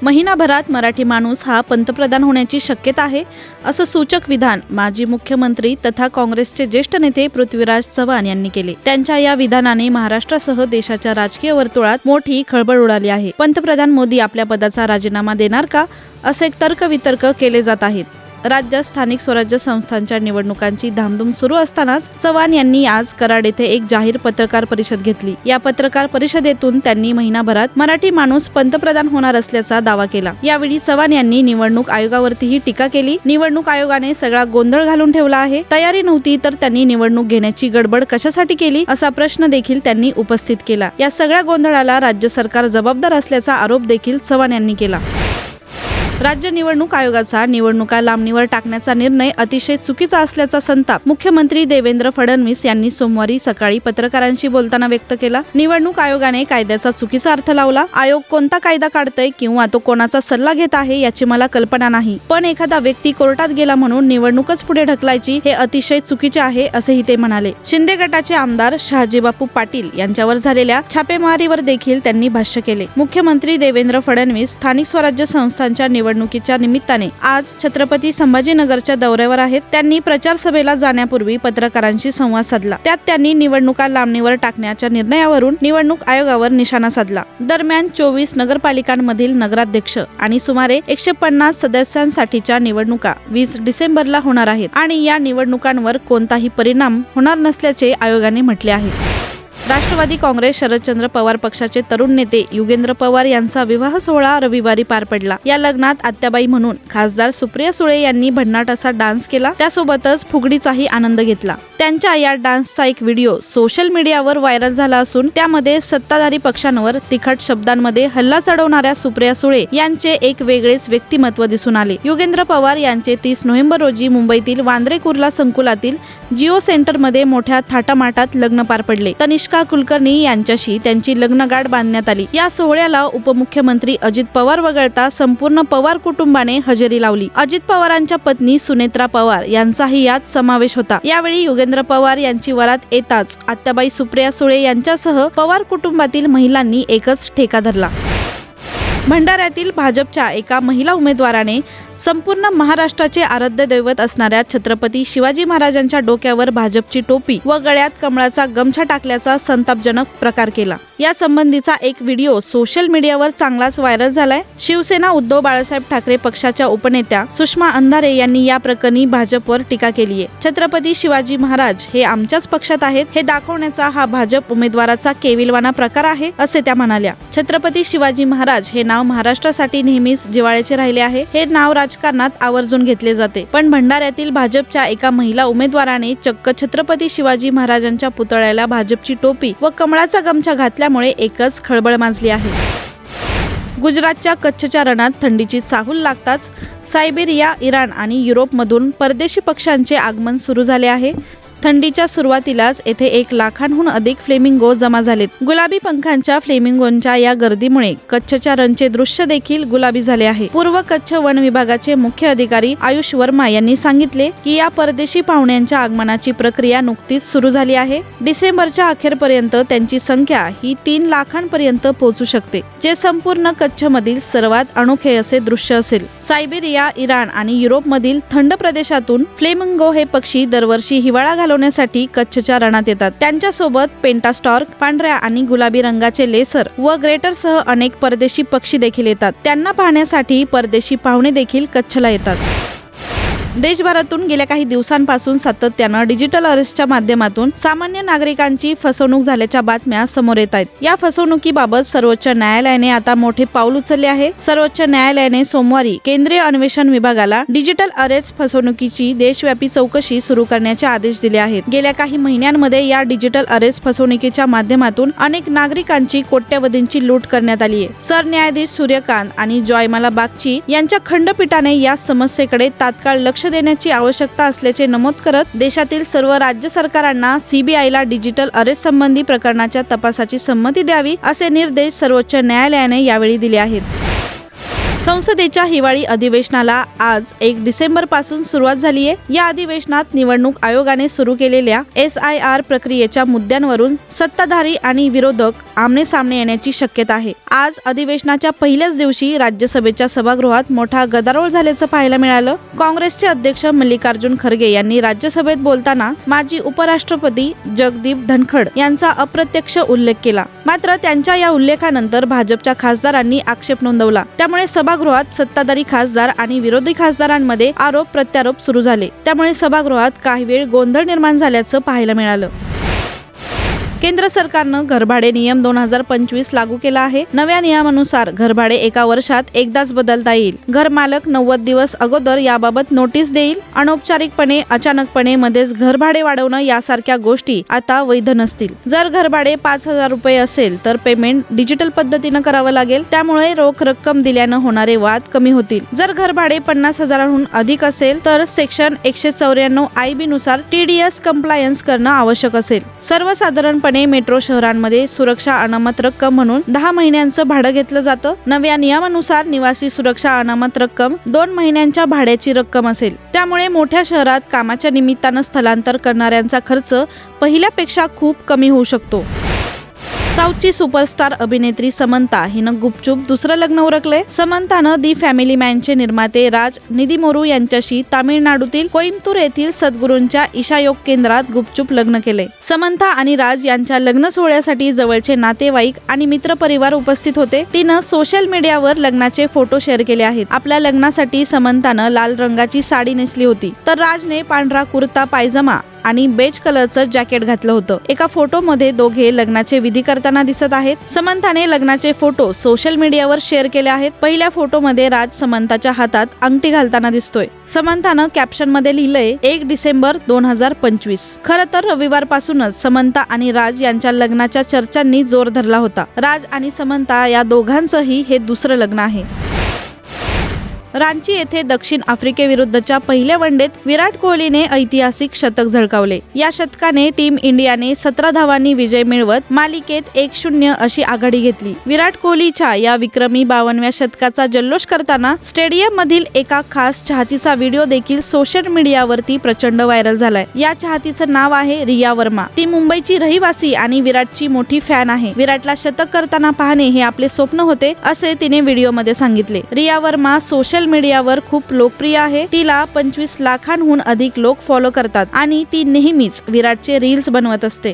महिनाभरात मराठी माणूस हा पंतप्रधान होण्याची शक्यता आहे, असं सूचक विधान माजी मुख्यमंत्री तथा काँग्रेसचे ज्येष्ठ नेते पृथ्वीराज चव्हाण यांनी केले। त्यांच्या या विधानाने महाराष्ट्रासह देशाच्या राजकीय वर्तुळात मोठी खळबळ उडाली आहे। पंतप्रधान मोदी आपल्या पदाचा राजीनामा देणार का, असे तर्कवितर्क केले जात आहेत। राज्यात स्थानिक स्वराज्य संस्थांच्या निवडणुकांची धामधूम सुरू असतानाच चव्हाण यांनी आज कराड येथे एक जाहीर पत्रकार परिषद घेतली। या पत्रकार परिषदेतून त्यांनी महिनाभरात मराठी माणूस पंतप्रधान होणार असल्याचा दावा केला। यावेळी चव्हाण यांनी निवडणूक आयोगावरतीही टीका केली। निवडणूक आयोगाने सगळा गोंधळ घालून ठेवला आहे, तयारी नव्हती तर त्यांनी निवडणूक घेण्याची गडबड कशासाठी केली, असा प्रश्न देखील त्यांनी उपस्थित केला। या सगळ्या गोंधळाला राज्य सरकार जबाबदार असल्याचा आरोप देखील चव्हाण यांनी केला। राज्य निवडणूक आयोगाचा निवडणुका लांबणीवर टाकण्याचा निर्णय अतिशय चुकीचा असल्याचा संताप मुख्यमंत्री देवेंद्र फडणवीस यांनी सोमवारी सकाळी पत्रकारांशी बोलताना व्यक्त केला। निवडणूक आयोगाने कायद्याचा चुकीचा अर्थ लावला। आयोग कोणता कायदा काढतोय किंवा तो कोणाचा सल्ला घेत आहे याची मला कल्पना नाही, पण एखादा व्यक्ती कोर्टात गेला म्हणून निवडणूकच पुढे ढकलायची हे अतिशय चुकीचे आहे, असेही ते म्हणाले। शिंदे गटाचे आमदार शहाजीबापू पाटील यांच्यावर झालेल्या छापेमारीवर देखील त्यांनी भाष्य केले। मुख्यमंत्री देवेंद्र फडणवीस स्थानिक स्वराज्य संस्थांच्या निवडणुकीच्या निमित्ताने आज छत्रपती संभाजीनगरच्या दौऱ्यावर आहेत। त्यांनी प्रचार सभेला जाण्यापूर्वी पत्रकारांशी संवाद साधला। त्यात त्यांनी निवडणुका लांबणीवर टाकण्याच्या निर्णयावरून निवडणूक आयोगावर निशाणा साधला। दरम्यान 24 नगरपालिकांमधील नगराध्यक्ष आणि सुमारे 150 सदस्यांसाठीच्या निवडणुका 20 डिसेंबरला होणार आहेत आणि या निवडणुकांवर कोणताही परिणाम होणार नसल्याचे आयोगाने म्हटले आहे। राष्ट्रवादी काँग्रेस शरदचंद्र पवार पक्षाचे तरुण नेते युगेंद्र पवार यांचा विवाह सोहळा रविवारी पार पडला। या लग्नात आत्याबाई म्हणून खासदार सुप्रिया सुळे यांनी भन्नाट असा डान्स केला, त्यासोबतच फुगडीचाही आनंद घेतला। त्यांच्या या डान्सचा एक व्हिडिओ सोशल मीडियावर व्हायरल झाला असून त्यामध्ये सत्ताधारी पक्षांवर तिखट शब्दांमध्ये हल्ला चढवणाऱ्या सुप्रिया सुळे यांचे एक वेगळेच व्यक्तिमत्व दिसून आले। युगेंद्र पवार यांचे 30 नोव्हेंबर रोजी मुंबईतील वांद्रे कुर्ला संकुलातील जिओ सेंटरमध्ये मोठ्या थाटामाटात लग्न पार पडले। तनिष्का कुलकर्णी यांच्याशी त्यांची लग्नगाठ बांधण्यात आली। या सोहळ्याला उपमुख्यमंत्री अजित पवार वगळता संपूर्ण पवार कुटुंबाने हजेरी लावली। अजित पवारांच्या पत्नी सुनेत्रा पवार यांचाही यात समावेश होता। यावेळी युगेंद्र पवार यांची वरात येताच आत्याबाई सुप्रिया सुळे यांच्यासह पवार कुटुंबातील महिलांनी एकच ठेका धरला। भंडाऱ्यातील भाजपच्या एका महिला उमेदवाराने संपूर्ण महाराष्ट्राचे आराध्य दैवत असणाऱ्या छत्रपती शिवाजी महाराजांच्या डोक्यावर भाजपची टोपी व गळ्यात कमळाचा गमछा टाकल्याचा संतापजनक प्रकार केला। या संबंधीचा एक व्हिडिओ सोशल मीडियावर चांगलाच व्हायरल झालाय। शिवसेना उद्धव बाळासाहेब ठाकरे पक्षाच्या उपनेत्या सुषमा अंधारे यांनी या प्रकरणी भाजपवर टीका केली आहे। छत्रपती शिवाजी महाराज हे आमच्याच पक्षात आहेत हे दाखवण्याचा हा भाजप उमेदवाराचा केविलवाना प्रकार आहे, असे त्या म्हणाल्या। छत्रपती शिवाजी महाराज हे नाव महाराष्ट्रासाठी नेहमीच जिव्हाळ्याचे राहिले आहे। हे नाव राजकारणात आवर्जून घेतले जाते, पण भंडाऱ्यातील भाजपच्या एका महिला उमेदवाराने चक्क छत्रपती शिवाजी महाराजांच्या पुतळ्याला भाजपची टोपी व कमळाचा गमछा घातल्यामुळे एकच खळबळ माजली आहे। गुजरातच्या कच्छच्या रणात थंडीची चाहूल लागताच सायबेरिया, इराण आणि युरोपमधून परदेशी पक्ष्यांचे आगमन सुरू झाले आहे। थंडीच्या सुरुवातीलाच येथे 1 लाखांहून अधिक फ्लेमिंगो जमा झालेत। गुलाबी पंखांच्या फ्लेमिंगोंच्या या गर्दीमुळे कच्छच्या रणचे दृश्य देखील गुलाबी झाले आहे। पूर्व कच्छ वन विभागाचे मुख्य अधिकारी आयुष वर्मा यांनी सांगितले की या परदेशी पाहुण्यांच्या आगमनाची प्रक्रिया नुकतीच सुरू झाली आहे। डिसेंबरच्या अखेरपर्यंत त्यांची संख्या ही 3 लाखांपर्यंत पोहोचू शकते, जे संपूर्ण कच्छमधील सर्वात अनोखे असे दृश्य असेल। सायबेरिया, इराण आणि युरोपमधील थंड प्रदेशातून फ्लेमिंगो हे पक्षी दरवर्षी हिवाळा घालवण्यासाठी कच्छच्या रणात येतात। त्यांच्यासोबत पेंटास्टॉर्क, पांढऱ्या आणि गुलाबी रंगाचे लेसर व ग्रेटरसह अनेक परदेशी पक्षी देखील येतात। त्यांना पाहण्यासाठी परदेशी पाहुणे देखील कच्छला येतात। देशभरातून गेल्या काही दिवसांपासून सातत्यानं डिजिटल अरेस्टच्या माध्यमातून सामान्य नागरिकांची फसवणूक झाल्याच्या बातम्या समोर येत आहेत। या फसवणुकीबाबत सर्वोच्च न्यायालयाने आता मोठे पाऊल उचलले आहे। सर्वोच्च न्यायालयाने सोमवारी केंद्रीय अन्वेषण विभागाला डिजिटल अरेस्ट फसवणुकीची देशव्यापी चौकशी सुरू करण्याचे आदेश दिले आहेत। गेल्या काही महिन्यांमध्ये या डिजिटल अरेस्ट फसवणुकीच्या माध्यमातून अनेक नागरिकांची कोट्यवधींची लूट करण्यात आली आहे। सरन्यायाधीश सूर्यकांत आणि जॉयमाला बागची यांच्या खंडपीठाने या समस्येकडे तात्काळ लक्ष देण्याची आवश्यकता असल्याचे नमूद करत देशातील सर्व राज्य सरकारांना सीबीआयला डिजिटल अरेस्ट संबंधी प्रकरणाच्या तपासाची संमती द्यावी असे निर्देश सर्वोच्च न्यायालयाने यावेळी दिले आहेत। संसदेच्या हिवाळी अधिवेशनाला आज 1 डिसेंबर पासून सुरुवात झाली आहे। या अधिवेशनात निवडणूक आयोगाने सुरू केलेल्या SIR प्रक्रियेच्या मुद्द्यांवरून सत्ताधारी आणि विरोधक आमने-सामने येण्याची शक्यता आहे। आज अधिवेशनाच्या पहिल्याच दिवशी राज्यसभेच्या सभागृहात मोठा गदारोळ झाल्याचं पाहायला मिळालं। काँग्रेसचे अध्यक्ष मल्लिकार्जुन खरगे यांनी राज्यसभेत बोलताना माजी उपराष्ट्रपती जगदीप धनखड यांचा अप्रत्यक्ष उल्लेख केला। मात्र त्यांच्या या उल्लेखानंतर भाजपच्या खासदारांनी आक्षेप नोंदवला। त्यामुळे सभागृहात सत्ताधारी खासदार आणि विरोधी खासदारांमध्ये आरोप प्रत्यारोप सुरू झाले। त्यामुळे सभागृहात काही वेळ गोंधळ निर्माण झाल्याचं पाहायला मिळालं। केंद्र सरकारनं घरभाडे नियम 2025 लागू केला आहे। नव्या नियमानुसार घरभाडे एका वर्षात एकदाच बदलता येईल। घरमालक 90 दिवस अगोदर याबाबत नोटीस देईल। अनौपचारिकपणे अचानकपणे मध्येच घरभाडे वाढवणं यासारख्या गोष्टी आता वैध नसतील। जर घरभाडे 5,000 रुपये असेल तर पेमेंट डिजिटल पद्धतीनं करावं लागेल। त्यामुळे रोख रक्कम दिल्यानं होणारे वाद कमी होतील। जर घरभाडे 50,000हून अधिक असेल तर सेक्शन 194 IB नुसार TDS कंप्लायन्स करणं आवश्यक असेल। सर्वसाधारण मेट्रो शहरांमध्ये सुरक्षा अनामत रक्कम म्हणून 10 महिन्यांचं भाडं घेतलं जातं। नव्या नियमानुसार निवासी सुरक्षा अनामत रक्कम 2 महिन्यांच्या भाड्याची रक्कम असेल। त्यामुळे मोठ्या शहरात कामाच्या निमित्तानं स्थलांतर करणाऱ्यांचा खर्च पहिल्यापेक्षा खूप कमी होऊ शकतो। साऊथची सुपरस्टार अभिनेत्री समंता हिनं गुपचूप दुसरं लग्न उरकलंय। समंतानं दी फॅमिली मॅनचे निर्माते राज निदिमोरू यांच्याशी तामिळनाडूतील कोईम्बतूर येथील सद्गुरूंच्या ईशायोग केंद्रात गुपचूप लग्न केले। समंता आणि राज यांच्या लग्न सोहळ्यासाठी जवळचे नातेवाईक आणि मित्रपरिवार उपस्थित होते। तिनं सोशल मीडियावर लग्नाचे फोटो शेअर केले आहेत। आपल्या लग्नासाठी समंतानं लाल रंगाची साडी नेसली होती, तर राजने पांढरा कुर्ता पायजमा आणि बेज कलरचं जॅकेट घातलं होतं। एका फोटोमध्ये दोघे लग्नाचे विधी करताना दिसत आहेत। समंताने लग्नाचे फोटो सोशल मीडियावर शेअर केले आहेत। पहिल्या फोटोमध्ये राज समंताच्या हातात अंगठी घालताना दिसतोय। समंतानं कॅप्शन मध्ये लिहिलंय 1 डिसेंबर 2025। खरं तर रविवारपासूनच समंता आणि राज यांच्या लग्नाच्या चर्चांनी जोर धरला होता। राज आणि समंता या दोघांचंही हे दुसरं लग्न आहे। रांची येथे दक्षिण आफ्रिकेविरुद्धच्या पहिल्या वनडेत विराट कोहलीने ऐतिहासिक शतक झळकावले। या शतकाने टीम इंडियाने 17 धावांनी विजय मिळवत मालिकेत 1-0 अशी आघाडी घेतली। विराट कोहलीच्या या विक्रमी 52व्या शतकाचा जल्लोष करताना स्टेडियम मधील एका खास चाहतीचा व्हिडिओ देखील सोशल मीडियावरती प्रचंड व्हायरल झालाय। या चाहतीचं नाव आहे रिया वर्मा। ती मुंबईची रहिवासी आणि विराटची मोठी फॅन आहे। विराटला शतक करताना पाहणे हे आपले स्वप्न होते, असे तिने व्हिडिओमध्ये सांगितले। रिया वर्मा सोशल मीडियावर खूप लोकप्रिय आहे। तिला 25 लाखांहून अधिक लोक फॉलो करतात आणि ती नेहमीच विराटचे रील्स बनवत असते।